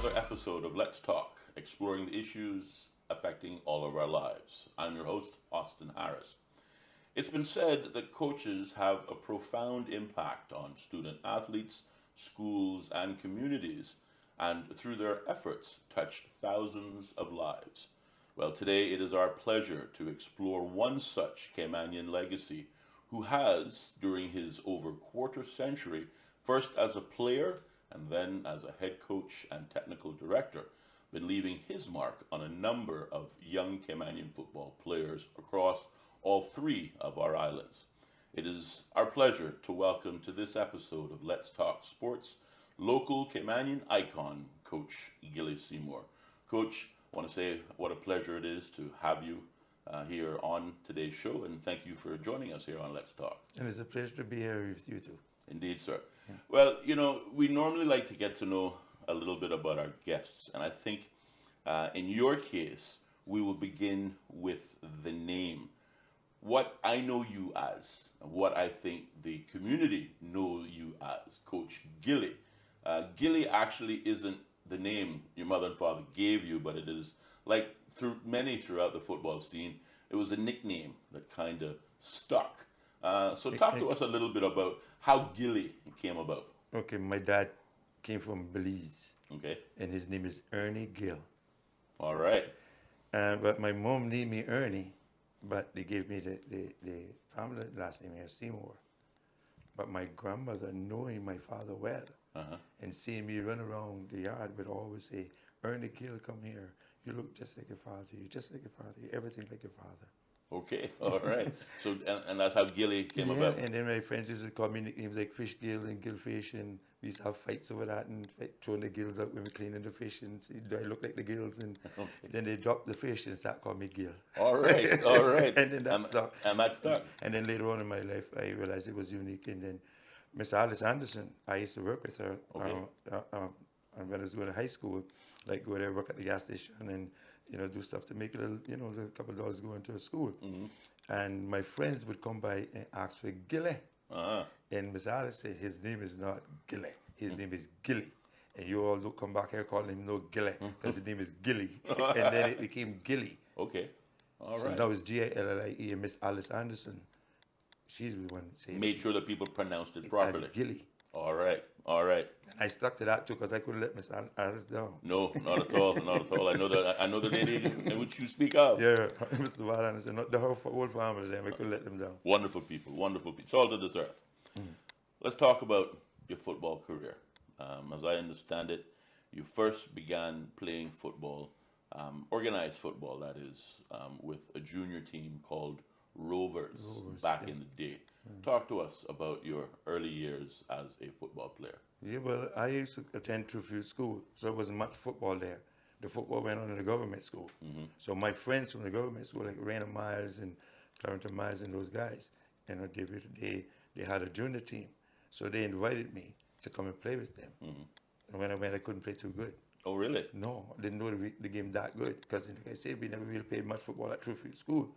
another episode of Let's Talk, exploring the issues affecting all of our lives. I'm your host, Austin Harris. It's been said that coaches have a profound impact on student athletes, schools, and communities, and through their efforts, touch thousands of lives. Well, today it is our pleasure to explore one such Caymanian legacy who has, during his over quarter century, first as a player and then as a head coach and technical director, been leaving his mark on a number of young Caymanian football players across all three of our islands. It is our pleasure to welcome to this episode of Let's Talk Sports, local Caymanian icon, Coach Gillie Seymour. Coach, I want to say what a pleasure it is to have you here on today's show, and thank you for joining us here on Let's Talk. And it's a pleasure to be here with you too. Indeed, sir. Yeah. Well, we normally like to get to know a little bit about our guests, and I think in your case, we will begin with the name. What I know you as, and what I think the community know you as, Coach Gillie. Gillie actually isn't the name your mother and father gave you, but it is, like throughout the football scene, it was a nickname that kind of stuck. So talk to us a little bit about how Gillie came about. Okay, my dad came from Belize. Okay. And his name is Ernie Gill. All right. But my mom named me Ernie, but they gave me the family last name here, Seymour. But my grandmother, knowing my father well, and seeing me run around the yard, would always say, Ernie Gill, come here. You look just like your father. You're just like your father. You're everything like your father. Okay, all right. So, and that's how Gillie came about. And then my friends used to call me nicknames like Fish Gill and Gillfish, and we used to have fights over that and throwing the gills out when we cleaning the fish, and see, do I look like the gills? And then they dropped the fish and start calling me Gill. All right, all right. And then that stuck. And that stuck. And then later on in my life, I realized it was unique. And then Miss Alice Anderson, I used to work with her. And when I was going to high school, like go there, work at the gas station, and do stuff to make a little, a couple of dollars going to school. Mm-hmm. And my friends would come by and ask for Gillie. And Miss Alice said, his name is not Gillie. His name is Gillie. And you all come back here calling him no Gillie, because his name is Gillie. And then it became Gillie. Okay. All right. So that was Gillie, and Miss Alice Anderson, she's the one saying made sure that people pronounced it properly. Gillie. All right, all right. And I stuck to that too, because I couldn't let Miss Alice down. No, not at all, not at all. I know the lady in which you speak of. Yeah, Mr. Val Anderson, not the whole family. Then we couldn't let them down. Wonderful people, wonderful people. Salt of this earth. Let's talk about your football career. As I understand it, you first began playing football, organized football, that is, with a junior team called Rovers back in the day. Talk to us about your early years as a football player. Yeah, well, I used to attend Truefield School, so there wasn't much football there. The football went on in the government school. So my friends from the government school, like Raina Miles and Clarendon Miles and those guys, they had a junior team. So they invited me to come and play with them. And when I went, I couldn't play too good. Oh, really? No, I didn't know the game that good, because like I said, we never really played much football at Truefield School.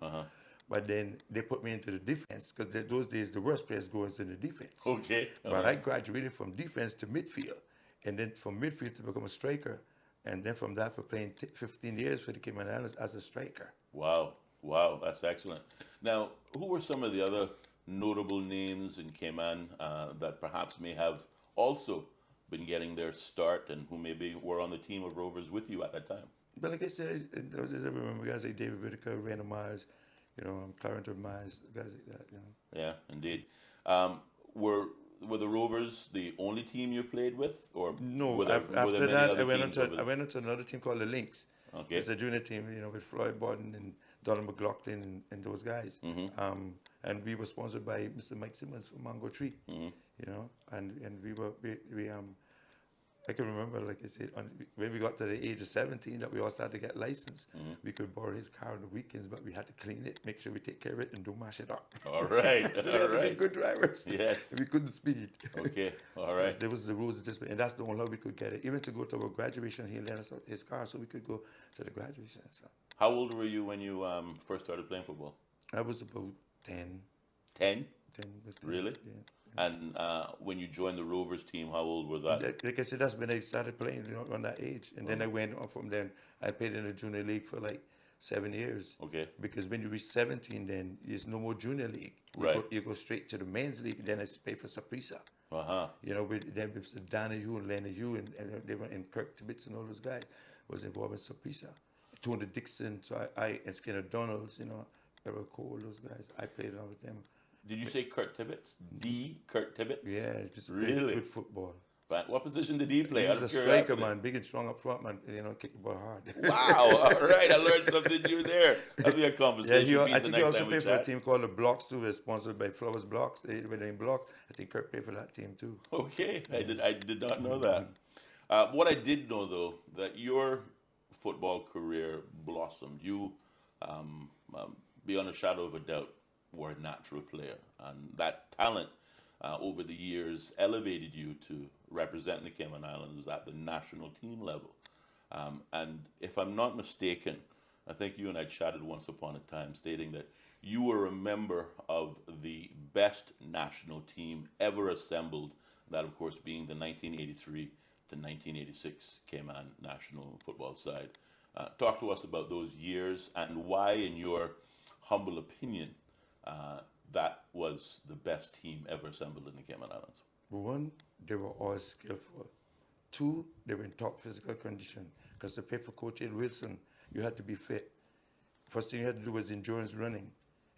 But then they put me into the defense, because those days the worst players go into the defense. Okay. But I graduated from defense to midfield, and then from midfield to become a striker, and then from that for playing 15 years for the Cayman Islands as a striker. Wow, wow, that's excellent. Now, who were some of the other notable names in Cayman that perhaps may have also been getting their start, and who maybe were on the team of Rovers with you at that time? But like I said, I remember guys like David Whitaker, Raina Myers, Clarendon Myers, guys like that, Yeah, indeed. Were the Rovers the only team you played with, or no? After that, I went into another team called the Lynx. Okay. It's a junior team, with Floyd Borden and Donald McLaughlin and those guys. And we were sponsored by Mr. Mike Simmons from Mango Tree. And we I can remember, like I said, when we got to the age of 17, that we all started to get licensed. We could borrow his car on the weekends, but we had to clean it, make sure we take care of it, and don't mash it up. All right, so we had to be good drivers. Yes. We couldn't speed. Okay, all right. There was the rules of discipline, and that's the only way we could get it. Even to go to our graduation, he lent us his car so we could go to the graduation. So. How old were you when you first started playing football? I was about 10. 10? 10. Really? Yeah. And when you joined the Rovers team, how old was that? Like I said, that's when I started playing, you know, on that age. And then I went on from then. I played in the junior league for like 7 years. Okay. Because when you reach 17, then there's no more junior league. Right. You go straight to the men's league. And then I played for Saprissa. Uh-huh. You know, then with Danny Hugh and Lenny Hugh and they were in Kirk Tibbetts and all those guys was involved in Saprissa. Tony Dixon, so I and Skinner Donalds, you know, Errol Cole, those guys. I played along with them. Did you say Kurt Tibbetts? D. Kurt Tibbetts? Yeah, just really good football. What position did he play? He was a striker, man, big and strong up front, man. You know, kick the ball hard. Wow! All right, I learned something new there. That'll be a conversation. Yeah, I think he also played for a team called the Blocks too. They're sponsored by Flowers Blocks. They were named Blocks. I think Kurt played for that team too. Okay, I did not know that. What I did know though, that your football career blossomed. You, beyond a shadow of a doubt, were a natural player, and that talent over the years elevated you to represent the Cayman Islands at the national team level. And if I'm not mistaken, I think you and I chatted once upon a time stating that you were a member of the best national team ever assembled, that of course being the 1983 to 1986 Cayman national football side. Talk to us about those years and why, in your humble opinion, that was the best team ever assembled in the Cayman Islands. One, they were all skillful. Two, they were in top physical condition. Because to play for Coach Wilson, you had to be fit. First thing you had to do was endurance running.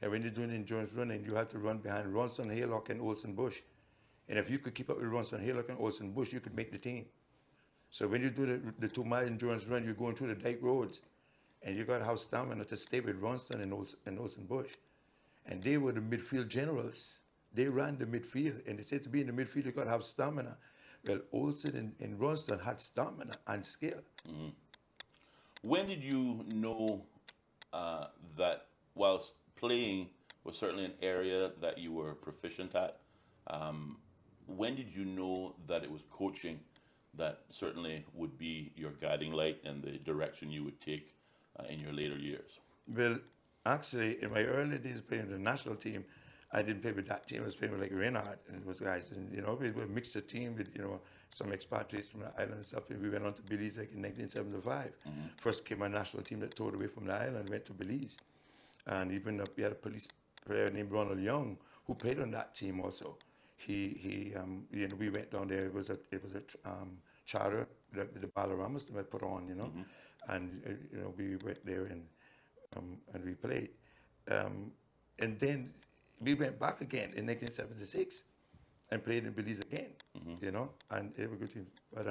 And when you're doing endurance running, you had to run behind Ronson, Haylock, and Olsen Bush. And if you could keep up with Ronson, Haylock, and Olsen Bush, you could make the team. So when you do the 2-mile endurance run, you're going through the dike roads. And you got to have stamina to stay with Ronson and Olsen Bush. And they were the midfield generals. They ran the midfield. And they said to be in the midfield, you got to have stamina. Well, Olsen and Ronston had stamina and skill. Mm-hmm. When did you know that whilst playing was certainly an area that you were proficient at, when did you know that it was coaching that certainly would be your guiding light and the direction you would take in your later years? Well, actually, in my early days playing the national team, I didn't play with that team. I was playing with like Reynard and those guys. And, you know, we were a mixed team with, you know, some expatriates from the island and stuff. And we went on to Belize like in 1975. Mm-hmm. First came a national team that toured away from the island, went to Belize. And even we had a police player named Ronald Young who played on that team also. You know, we went down there. It was a charter that the Ballaramas had put on, you know. Mm-hmm. And, you know, we went there and we played. And then we went back again in 1976 and played in Belize again, mm-hmm. you know, and it was a good team. But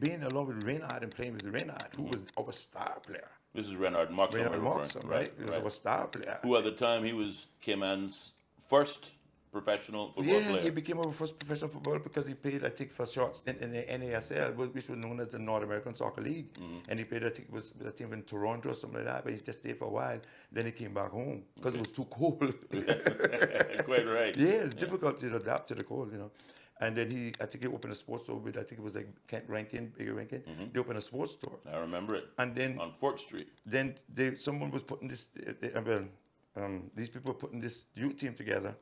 being along with Reynard and playing with Reynard, who was our star player. This is Reynard Moxon. Reynard Moxon, right? He was our star player. Who at the time, he was Cayman's first professional football player. Yeah, he became our first professional footballer because he played, I think, for short stint in the NASL, which was known as the North American Soccer League. Mm-hmm. And he played, I think, was a team in Toronto or something like that, but he just stayed for a while. Then he came back home because it was too cold. Quite right. Yeah, it's difficult to adapt to the cold, you know. And then I think he opened a sports store with, I think it was like Kent Rankin, Bigger Rankin. Mm-hmm. They opened a sports store. I remember it. And then on 4th Street. Then someone was putting this, these people were putting this youth team together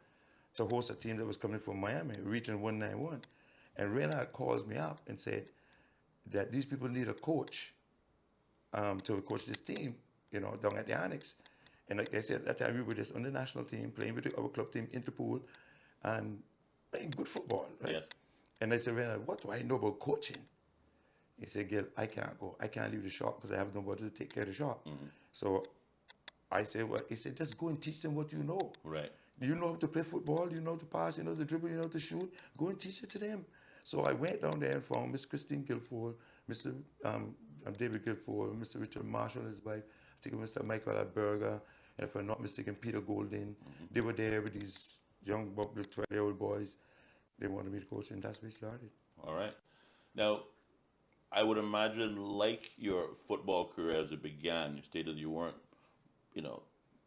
to host a team that was coming from Miami, Region 191. And Reynard calls me up and said that these people need a coach to coach this team, you know, down at the Annex. And like I said, at that time we were just on the national team, playing with our club team, Interpool, and playing good football, right? Yes. And I said, Reynard, what do I know about coaching? He said, Gil, I can't go. I can't leave the shop because I have nobody to take care of the shop. Mm-hmm. So I said, well, he said, just go and teach them what you know. Right. You know how to play football, you know how to pass, you know how to dribble, you know how to shoot. Go and teach it to them. So I went down there and found Miss Christine Guilford, Mr. David Guilford, Mr. Richard Marshall, his wife, I think it was Mr. Michael Adberger, and if I'm not mistaken, Peter Golding. Mm-hmm. They were there with these young, bubbly 12-year-old boys. They wanted me to coach, and that's where we started. All right. Now, I would imagine, like your football career as it began, you stated you weren't, you know,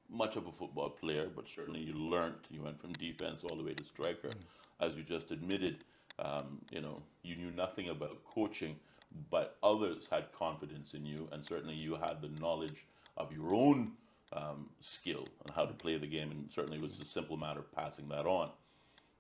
much of a football player, but certainly you learned. You went from defense all the way to striker. As you just admitted, you know, you knew nothing about coaching, but others had confidence in you, and certainly you had the knowledge of your own skill and how to play the game, and certainly was a simple matter of passing that on.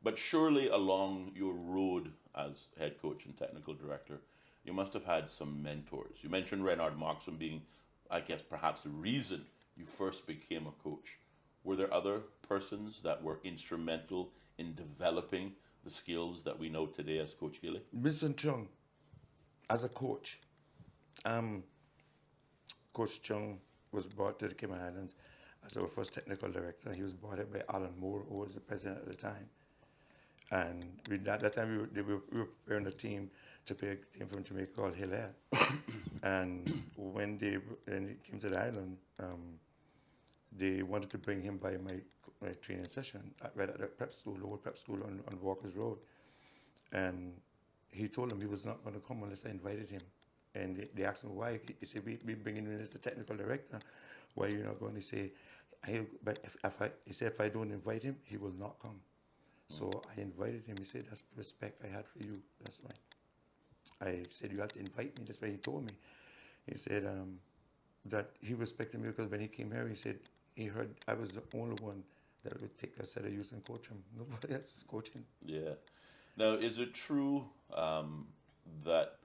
But surely along your road as head coach and technical director, you must have had some mentors. You mentioned Renard Moxham being, I guess, perhaps the reason you first became a coach. Were there other persons that were instrumental in developing the skills that we know today as Coach Gillie? Mr. Chung, as a coach, Coach Chung was brought to the Cayman Islands as our first technical director. He was brought in by Alan Moore, who was the president at the time. And at that time, we were preparing a team to play a team from Jamaica called Hilaire. And when they came to the island, they wanted to bring him by my training session right at the prep school, lower prep school on Walker's Road. And he told them he was not going to come unless I invited him. And they asked him why. He said, we bringing him in as the technical director. Why are you not going? He said, if I don't invite him, he will not come. So I invited him. He said, that's the respect I had for you. That's why. I said, you have to invite me. That's why he told me. He said that he respected me because when he came here, he said he heard I was the only one that would take a set of youth and coach him. Nobody else was coaching. Yeah. Now, is it true that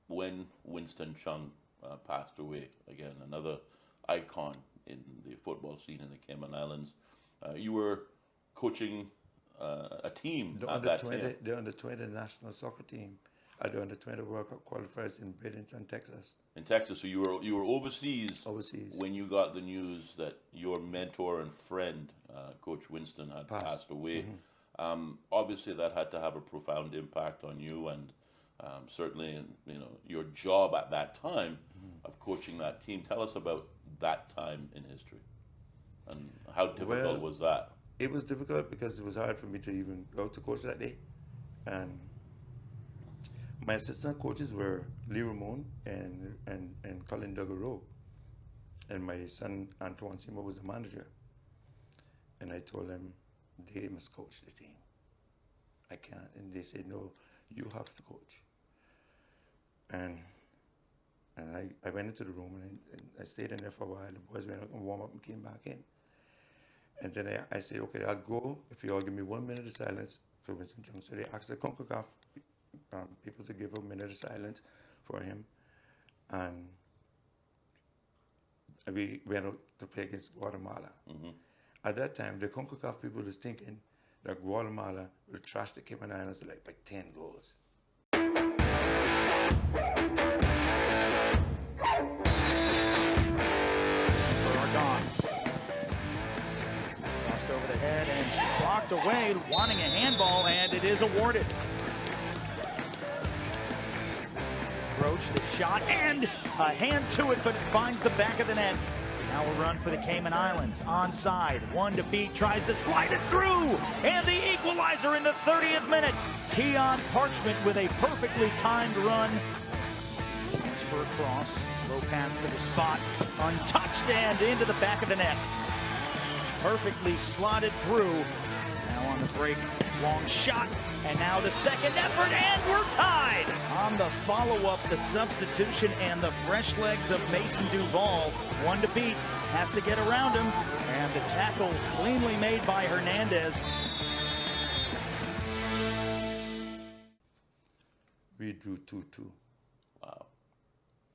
when Winston Chung passed away, again, another icon in the football scene in the Cayman Islands, you were coaching a team at that time? The under-20 national soccer team at the under-20 World Cup qualifiers in Bradenton, Texas. In Texas, so you were overseas. Overseas. When you got the news that your mentor and friend, Coach Winston, had passed away. Mm-hmm. Obviously, that had to have a profound impact on you, and certainly, your job at that time of coaching that team. Tell us about that time in history, and how difficult was that? It was difficult because it was hard for me to even go to coach that day. And my assistant coaches were Lee Ramon and Colin Duggaroo. And my son, Antoine Seymour, was the manager. And I told them, they must coach the team. I can't. And they said, no, you have to coach. And I went into the room and I stayed in there for a while. The boys went out and warm up and came back in. And then I said, okay, I'll go if you all give me 1 minute of silence for Winston Chung. So they asked the CONCACAF people to give a minute of silence for him. And we went out to play against Guatemala. Mm-hmm. At that time, the CONCACAF people was thinking that Guatemala will trash the Cayman Islands like by 10 goals. Over the head and blocked away, wanting a handball, and it is awarded. Roach, the shot, and a hand to it, but it finds the back of the net. Now a run for the Cayman Islands. Onside, one to beat, tries to slide it through, and the equalizer in the 30th minute. Keon Parchment with a perfectly timed run. Transfer across, low pass to the spot, untouched, and into the back of the net. Perfectly slotted through. Now on the break, long shot, and now the second effort, and we're tied. On the follow-up, the substitution and the fresh legs of Mason Duval. One to beat, has to get around him, and the tackle cleanly made by Hernandez. We drew 2-2.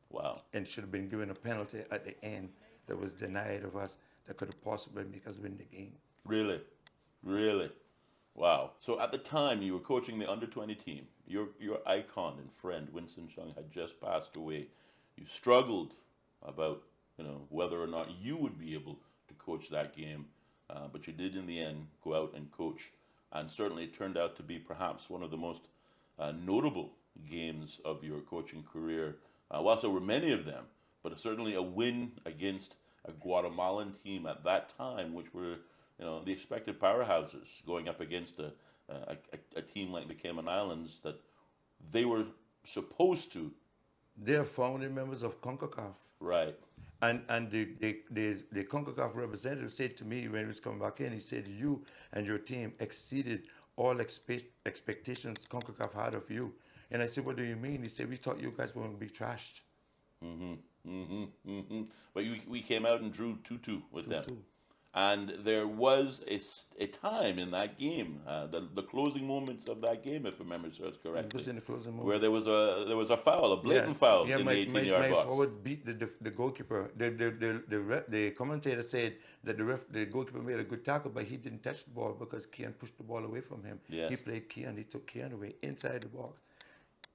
Wow. And should have been given a penalty at the end that was denied of us, that could have possibly make us win the game. Really? Really? Wow. So at the time you were coaching the under-20 team, your icon and friend Winston Chung had just passed away. You struggled about whether or not you would be able to coach that game, but you did in the end go out and coach, and certainly it turned out to be perhaps one of the most notable games of your coaching career. Whilst there were many of them, but certainly a win against a Guatemalan team at that time, which were, the expected powerhouses, going up against a team like the Cayman Islands that they were supposed to. They're founding members of CONCACAF. Right. And the CONCACAF representative said to me when he was coming back in, he said, you and your team exceeded all expectations CONCACAF had of you. And I said, what do you mean? He said, we thought you guys were going to be trashed. Mm-hmm. But we came out and drew 2-2 with them. 2-2. And there was a time in that game, the closing moments of that game, if memory serves It correctly, was in the closing moment. where there was a foul, a blatant foul in the 18-yard box. My forward beat the goalkeeper. The commentator said that the goalkeeper made a good tackle, but he didn't touch the ball because Kian pushed the ball away from him. Yes. He played Kian. He took Kian away inside the box.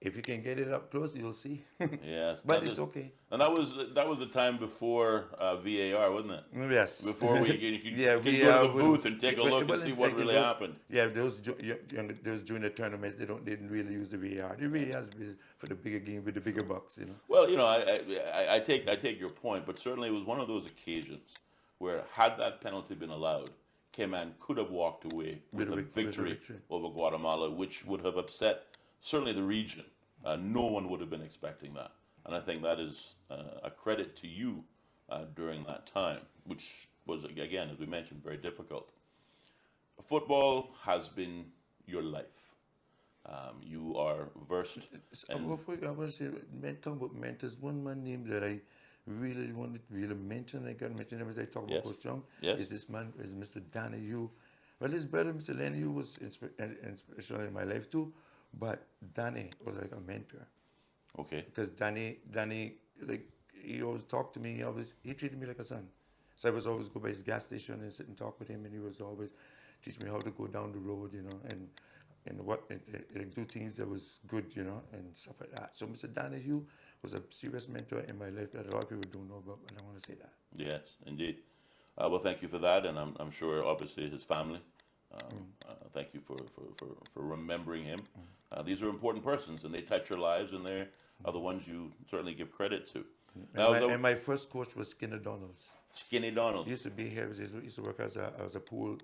If you can get it up close, you'll see. Yes, But it's okay. And that was the time before VAR, wasn't it? Yes. Before you could go to the booth and take a look and see what really happened. Yeah, those during the tournaments, they didn't really use the VAR. The VAR is for the bigger game with the bigger bucks, you know. Well, I take your point, but certainly it was one of those occasions where, had that penalty been allowed, Cayman could have walked away with a victory over Guatemala, which would have upset certainly the region. No one would have been expecting that. And I think that is a credit to you during that time, which was, again, as we mentioned, very difficult. Football has been your life. You are versed. I was talking about mentors. One man name that I really wanted to mention, I got to mention every time I talk about Coach Young, is this man, is Mr. Danny Yu. Well, his brother, Mr. Lenny Yu, was inspirational in my life too. But Danny was like a mentor. Okay. Because Danny, like, he always talked to me. He treated me like a son. So I was always go by his gas station and sit and talk with him, and he was always teach me how to go down the road, you know, and do things that was good, you know, and stuff like that. So Mr. Danny Hugh was a serious mentor in my life that a lot of people don't know about, but I want to say that. Yes, indeed. Well, thank you for that, and I'm sure, obviously, his family. Thank you for remembering him. These are important persons, and they touch your lives, and they are the ones you certainly give credit to. And my first coach was Skinner Donalds. Skinny Donalds. He used to be here. He used to work as a pool.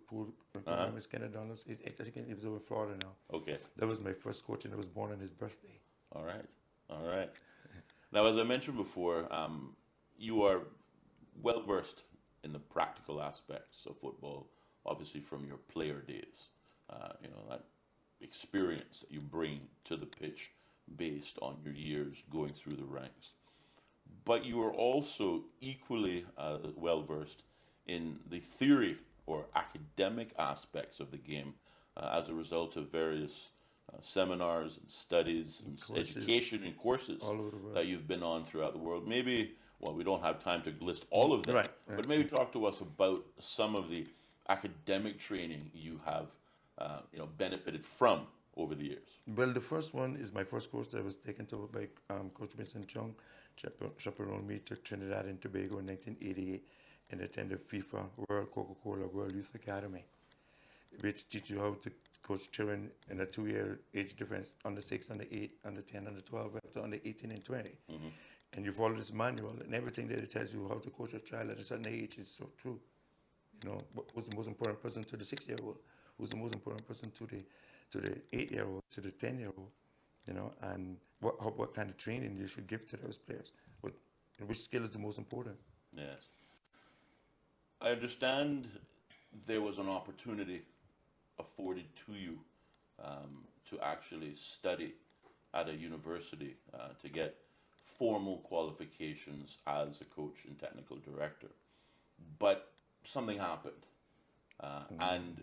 Skinner Donalds. I think he was over in Florida now. Okay. That was my first coach, and I was born on his birthday. All right. Now, as I mentioned before, you are well versed in the practical aspects of football, obviously from your player days. That experience that you bring to the pitch based on your years going through the ranks. But you are also equally well versed in the theory or academic aspects of the game as a result of various seminars and studies and education and courses that you've been on throughout the world. Maybe, well, we don't have time to list all of them, right. But maybe talk to us about some of the academic training you have benefited from over the years. Well, the first one is my first course that was taken over by Coach Vincent Chung, chaperoned me to Trinidad and Tobago in 1988 and attended FIFA World Coca-Cola World Youth Academy, which teaches you how to coach children in a 2-year age difference, under 6, under 8, under 10, under 12, up to under 18 and 20. Mm-hmm. And you follow this manual, and everything that it tells you how to coach a child at a certain age is so true. You know, who's the most important person to the 6-year-old? Who's the most important person to the 8-year-old, to the 10-year-old? You know, and what kind of training you should give to those players? Which skill is the most important? Yes. I understand there was an opportunity afforded to you to actually study at a university to get formal qualifications as a coach and technical director. But something happened, and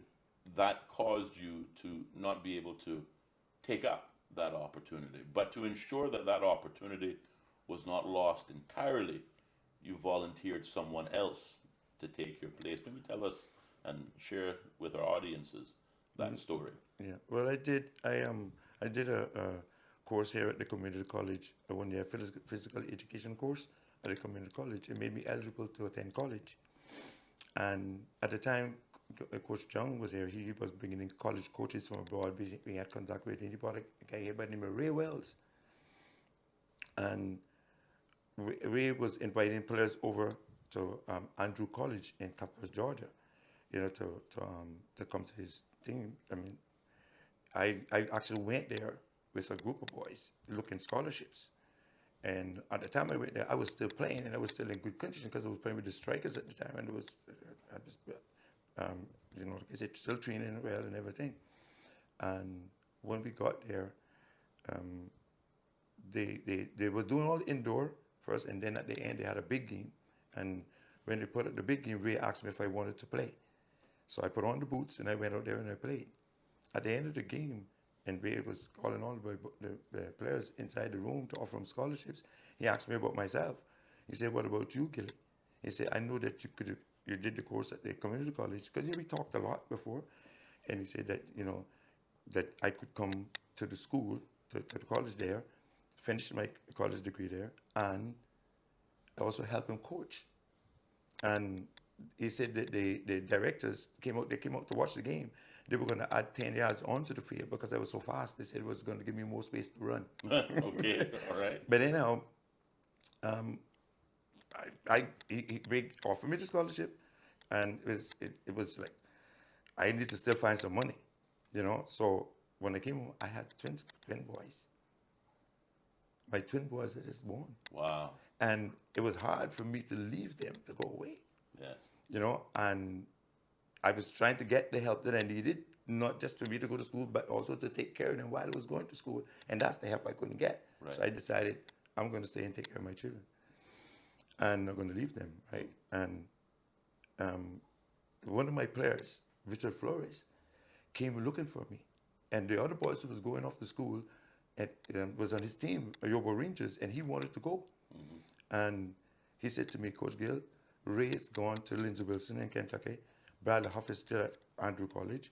that caused you to not be able to take up that opportunity. But to ensure that that opportunity was not lost entirely, you volunteered someone else to take your place. Maybe tell us and share with our audiences that story. Yeah, well, I did a course here at the community college, a 1-year physical education course at the community college. It made me eligible to attend college. And at the time, Coach Young was here. He was bringing in college coaches from abroad. We had contact with him. He brought a guy here by the name of Ray Wells. And Ray was inviting players over to Andrew College in Campus, Georgia, you know, to come to his thing. I mean, I actually went there with a group of boys looking scholarships. And at the time I went there, I was still playing, and I was still in good condition because I was playing with the Strikers at the time, and like I said, still training well and everything. And when we got there, they were doing all indoor first, and then at the end they had a big game. And when they put up the big game, Ray asked me if I wanted to play. So I put on the boots and I went out there and I played. At the end of the game, and Ray was calling all the players inside the room to offer them scholarships, he asked me about myself. He said, "What about you, Gillie?" He said, "I know that you did the course at the community college," because we talked a lot before. And he said that, that I could come to the school, to the college there, finish my college degree there, and also help him coach. And he said that the directors came out to watch the game. They were going to add 10 yards onto the field because I was so fast. They said it was going to give me more space to run. Okay, all right. But anyhow, Greg offered me the scholarship, and it was like I need to still find some money, So when I came home, I had twin boys. My twin boys are just born. Wow. And it was hard for me to leave them to go away. Yeah. And I was trying to get the help that I needed, not just for me to go to school, but also to take care of them while I was going to school. And that's the help I couldn't get. Right. So I decided I'm going to stay and take care of my children. And I'm going to leave them, right? And one of my players, Richard Flores, came looking for me. And the other boys who was going off to school was on his team, Yobo Rangers, and he wanted to go. Mm-hmm. And he said to me, "Coach Gillie, Ray's gone to Lindsey Wilson in Kentucky. Bradley Huff is still at Andrew College.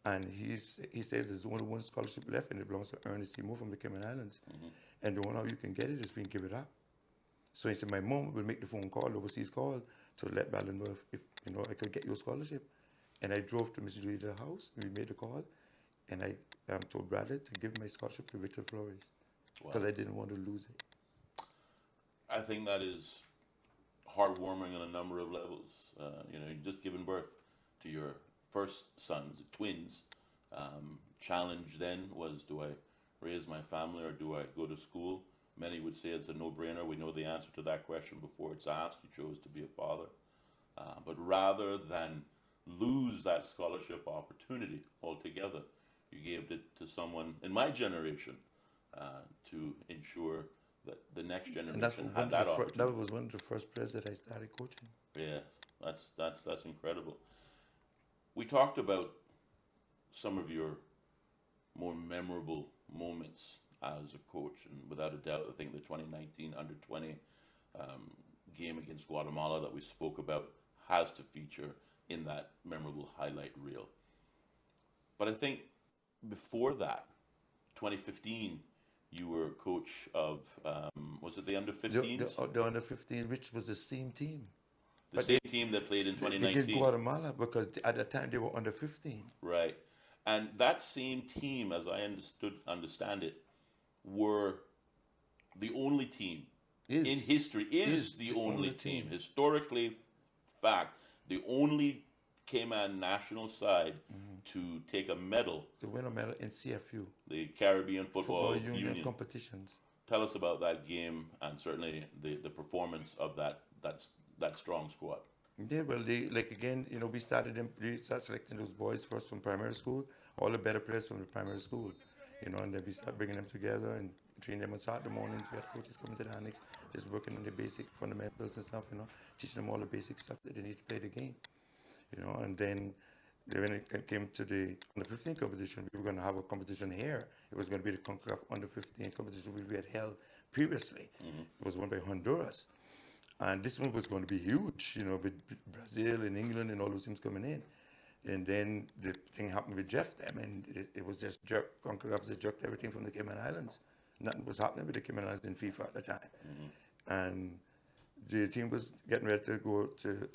And he says there's only one scholarship left, and it belongs to Ernie Seymour from the Cayman Islands. Mm-hmm. And the one how you can get it is if you can give it up." So he said, "My mom will make the phone call, overseas call, to let Bradley know if I could get your scholarship." And I drove to Mr. Judy's house, and we made the call. And I told Bradley to give my scholarship to Richard Flores because I didn't want to lose it. I think that is heartwarming on a number of levels. You've just given birth to your first sons, twins. Challenge then was, do I raise my family or do I go to school? Many would say it's a no-brainer. We know the answer to that question before it's asked. You chose to be a father. But rather than lose that scholarship opportunity altogether, you gave it to someone in my generation to ensure that the next generation had that opportunity. That was one of the first players that I started coaching. Yeah, that's incredible. We talked about some of your more memorable moments as a coach, and without a doubt, I think the 2019 Under-20 game against Guatemala that we spoke about has to feature in that memorable highlight reel. But I think before that, 2015, you were coach of, was it the Under-15s? The Under-15, which was the same team. The same team that played in 2019. Against Guatemala, because at the time they were Under-15. Right. And that same team, as I understand it, were the only team in history, is the only team. Historically, fact, the only Cayman national side to take a medal. To win a medal in CFU. The Caribbean Football Union competitions. Tell us about that game and certainly the performance of that strong squad. Yeah, well, we started selecting those boys first from primary school, all the better players from the primary school, and then we started bringing them together and training them on Saturday mornings. We had coaches coming to the annex, just working on the basic fundamentals and stuff, teaching them all the basic stuff that they need to play the game, and then when it came to the Under-15 competition, we were going to have a competition here. It was going to be the CONCACAF Under-15 competition we had held previously. Mm-hmm. It was won by Honduras. And this one was going to be huge, with Brazil and England and all those teams coming in. And then the thing happened with Jeff them, and it was just jerked. CONCACAF just jerked everything from the Cayman Islands. Nothing was happening with the Cayman Islands in FIFA at the time. Mm-hmm. And the team was getting ready to go to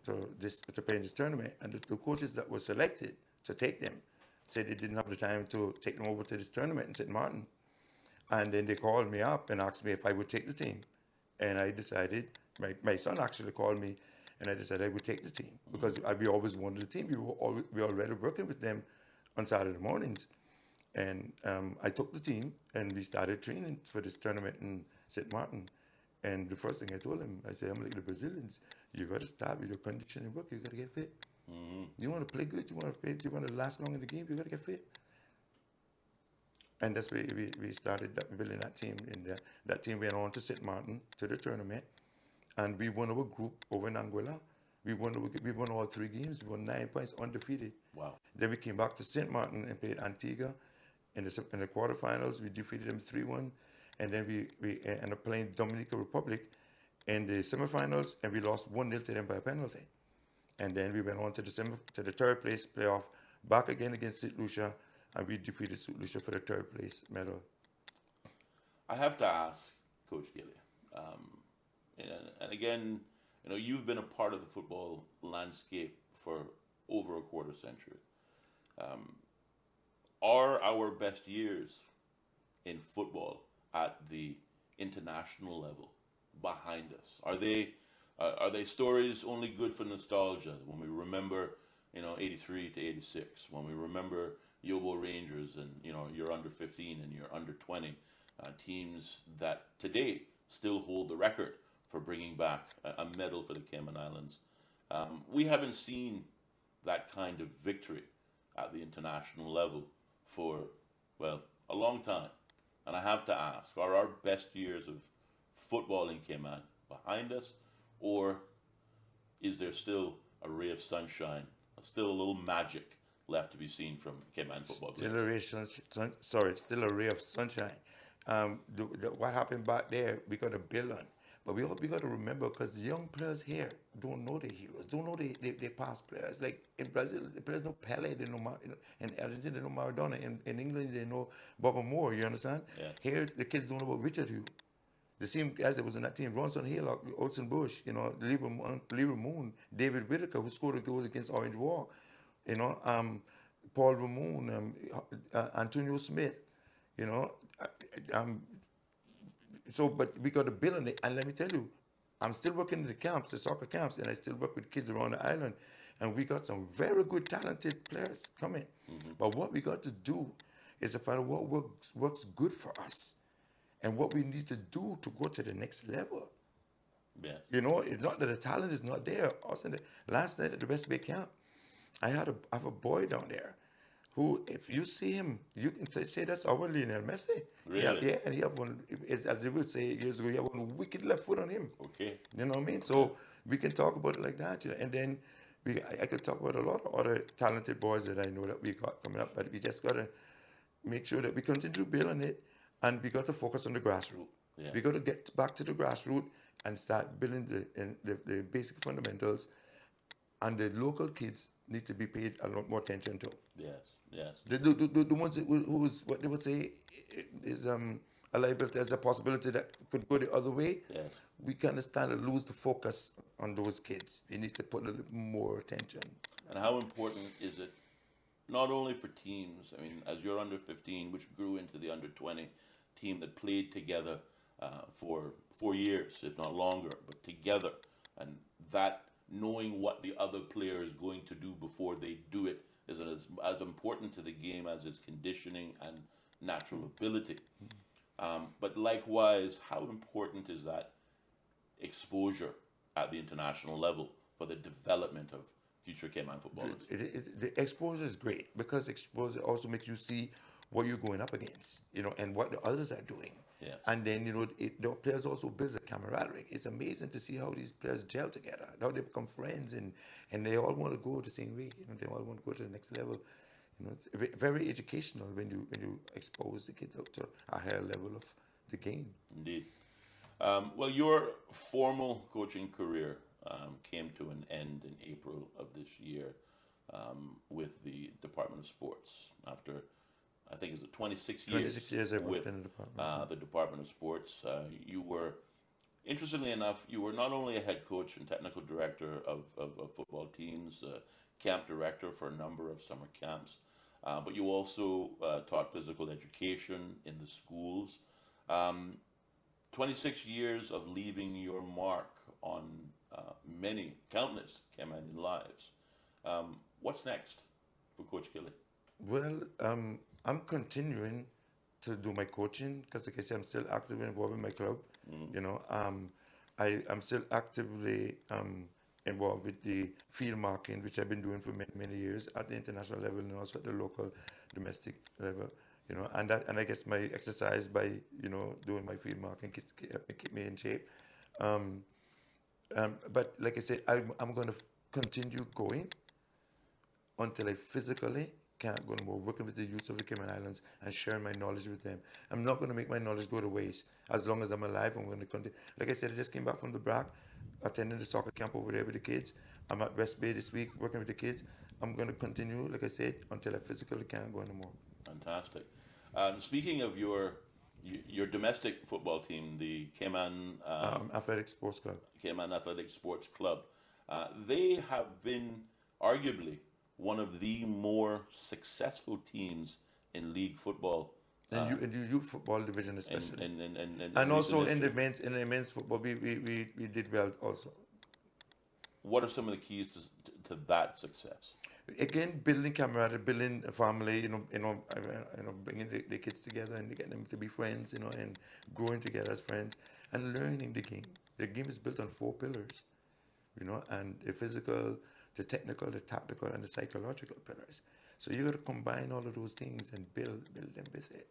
play in this tournament, and the coaches that were selected to take them said they didn't have the time to take them over to this tournament in St. Martin. And then they called me up and asked me if I would take the team. And I decided, my son actually called me, and I decided I would take the team because we always wanted the team. We were already working with them on Saturday mornings. And I took the team, and we started training for this tournament in St. Martin. And the first thing I told him, I said, I'm like the Brazilians. You got to start with your conditioning work. You got to get fit. Mm-hmm. You want to play good. You want to last long in the game. You got to get fit. And that's where we started building that team. And that team went on to St. Martin to the tournament. and we won our group over in Angola. We won all 3 games. We won 9 points, undefeated. Wow. Then we came back to St. Martin and played Antigua in the quarterfinals. We defeated them 3-1, and then we ended up playing Dominican Republic in the semifinals, and we lost 1-0 to them by a penalty. And then we went on to the third place playoff, back again against St. Lucia, and we defeated St. Lucia for the third place medal. I have to ask, Coach Gillie, and again, you know, you've been a part of the football landscape for over a quarter century. Are our best years in football at the international level behind us? Are they stories only good for nostalgia when we remember, you know, 83 to 86, when we remember Yobo Rangers and, you know, you're under 15 and you're under 20, teams that today still hold the record for bringing back a medal for the Cayman Islands. We haven't seen that kind of victory at the international level for, well, a long time. And I have to ask, are our best years of football in Cayman behind us, or is there still a ray of sunshine, still a little magic left to be seen from Cayman football? Still a ray of sunshine. What happened back there, we got to build on. But we got to remember, because the young players here don't know their heroes, don't know their past players. Like in Brazil, the players know Pele, they know in Argentina, they know Maradona. In England, they know Bobby Moore, you understand? Yeah. Here, the kids don't know about Richard Hugh. The same guys that was in that team, Ronson Haylock, Olsen Bush, you know, Lee Ramon, David Whitaker, who scored the goals against Orange War, you know, Paul Ramon, Antonio Smith, you know, so, but we got to build on it. And let me tell you, I'm still working in the camps, the soccer camps, and I still work with kids around the island. And we got some very good, talented players coming. Mm-hmm. But what we got to do is to find out what works good for us and what we need to do to go to the next level. Yeah. You know, it's not that the talent is not there. Also, last night at the West Bay camp, I have a boy down there who, if you see him, you can say that's our Lionel Messi. Really? Yeah, and he have one, as they would say years ago, he have one wicked left foot on him. Okay. You know what I mean? So we can talk about it like that, you know, and then I could talk about a lot of other talented boys that I know that we got coming up, but we just got to make sure that we continue to build on it, and we got to focus on the grassroots. Yeah. We got to get back to the grassroots and start building the basic fundamentals, and the local kids need to be paid a lot more attention to. Yes. Yes. The ones who's what they would say is a liability, as a possibility that could go the other way. Yes. We kind of start to lose the focus on those kids. We need to put a little more attention. And how important is it, not only for teams? I mean, as you're under 15, which grew into the under 20 team that played together for 4 years, if not longer, but together, and that knowing what the other player is going to do before they do it is as important to the game as is conditioning and natural ability. But likewise, how important is that exposure at the international level for the development of future Cayman footballers? The exposure is great, because exposure also makes you see what you're going up against, you know, and what the others are doing. Yeah. And then, you know, the players also build a camaraderie. It's amazing to see how these players gel together, how they become friends, and they all want to go the same way. You know, they all want to go to the next level. You know, it's very educational when you expose the kids up to a higher level of the game. Indeed. Well, your formal coaching career came to an end in April of this year with the Department of Sports after, I think it's 26 years. 26 years I worked in the Department of Sports. You were, interestingly enough, you were not only a head coach and technical director of football teams, camp director for a number of summer camps, but you also taught physical education in the schools. 26 years of leaving your mark on countless Cayman lives. What's next for Coach Gillie? Well, I'm continuing to do my coaching, because, like I said, I'm still actively involved in my club. Mm-hmm. You know, I'm still actively involved with the field marking, which I've been doing for many, many years at the international level and also at the local, domestic level. You know, and I guess my exercise by, you know, doing my field marking keep me in shape. But like I said, I'm going to continue going until I physically can't go anymore, working with the youth of the Cayman Islands and sharing my knowledge with them. I'm not going to make my knowledge go to waste. As long as I'm alive, I'm going to continue. Like I said, I just came back from the BRAC, attending the soccer camp over there with the kids. I'm at West Bay this week working with the kids. I'm going to continue, like I said, until I physically can't go anymore. Fantastic. Speaking of your domestic football team, the Cayman Athletic Sports Club. Cayman Athletic Sports Club, they have been arguably one of the more successful teams in league football. And in the youth football division especially. And also in the men's football, we did well also. What are some of the keys to that success? Again, building camaraderie, building a family, bringing the kids together and getting them to be friends, and growing together as friends and learning the game. The game is built on 4 pillars, and the physical, the technical, the tactical, and the psychological pillars. So you got to combine all of those things and build them with it.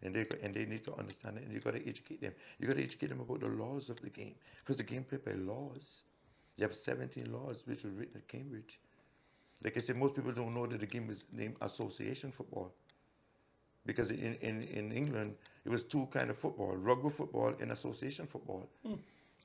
And they need to understand it, and you got to educate them. You got to educate them about the laws of the game, because the game played by laws. You have 17 laws which were written at Cambridge. Like I said, most people don't know that the game is named association football, because in England it was 2 kinds of football: rugby football and association football.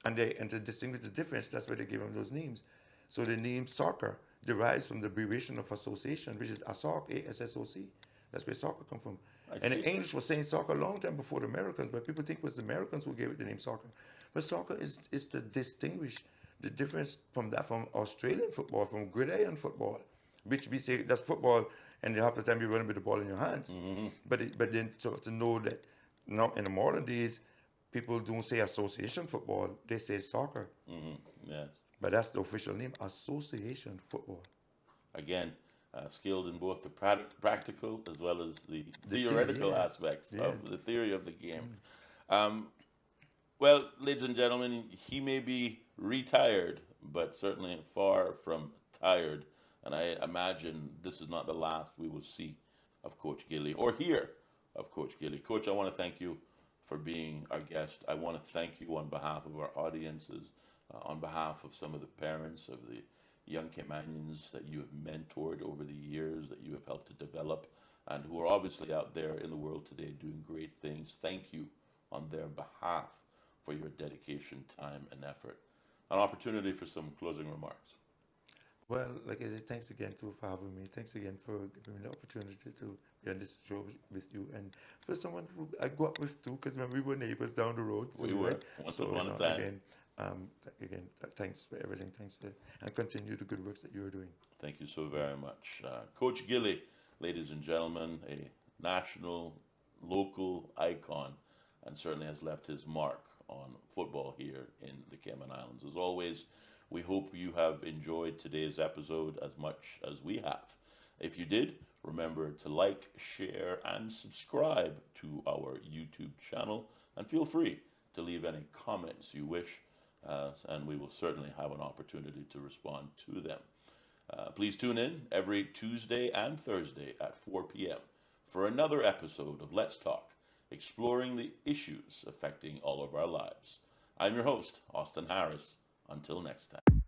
And to distinguish the difference, that's why they gave them those names. So the name soccer derives from the abbreviation of association, which is ASSOC, A-S-S-O-C. That's where soccer come from. And the English was saying soccer a long time before the Americans, but people think it was the Americans who gave it the name soccer. But soccer is to distinguish the difference from Australian football, from gridiron football, which we say that's football, and half the time you're running with the ball in your hands. Mm-hmm. But then to know that now in the modern days, people don't say association football, they say soccer. Mm-hmm. Yes. But that's the official name, association football. Again, skilled in both the practical as well as the theoretical aspects of the theory of the game. Well, ladies and gentlemen, he may be retired, but certainly far from tired. And I imagine this is not the last we will see of Coach Gillie or hear of Coach Gillie. Coach, I want to thank you for being our guest. I want to thank you on behalf of our audiences, on behalf of some of the parents of the young Caymanians that you have mentored over the years, that you have helped to develop, and who are obviously out there in the world today doing great things. Thank you on their behalf for your dedication, time, and effort. An opportunity for some closing remarks. Well, like I said, thanks again for having me. Thanks again for giving me the opportunity to be on this show with you. And for someone who I grew up with too, because we were neighbors down the road. We were, once upon a time. Again, thanks for everything. And continue the good works that you're doing. Thank you so very much. Coach Gillie, ladies and gentlemen, a national, local icon, and certainly has left his mark on football here in the Cayman Islands. As always, we hope you have enjoyed today's episode as much as we have. If you did, remember to like, share, and subscribe to our YouTube channel, and feel free to leave any comments you wish, and we will certainly have an opportunity to respond to them. Please tune in every Tuesday and Thursday at 4 p.m. for another episode of Let's Talk, exploring the issues affecting all of our lives. I'm your host, Austin Harris. Until next time.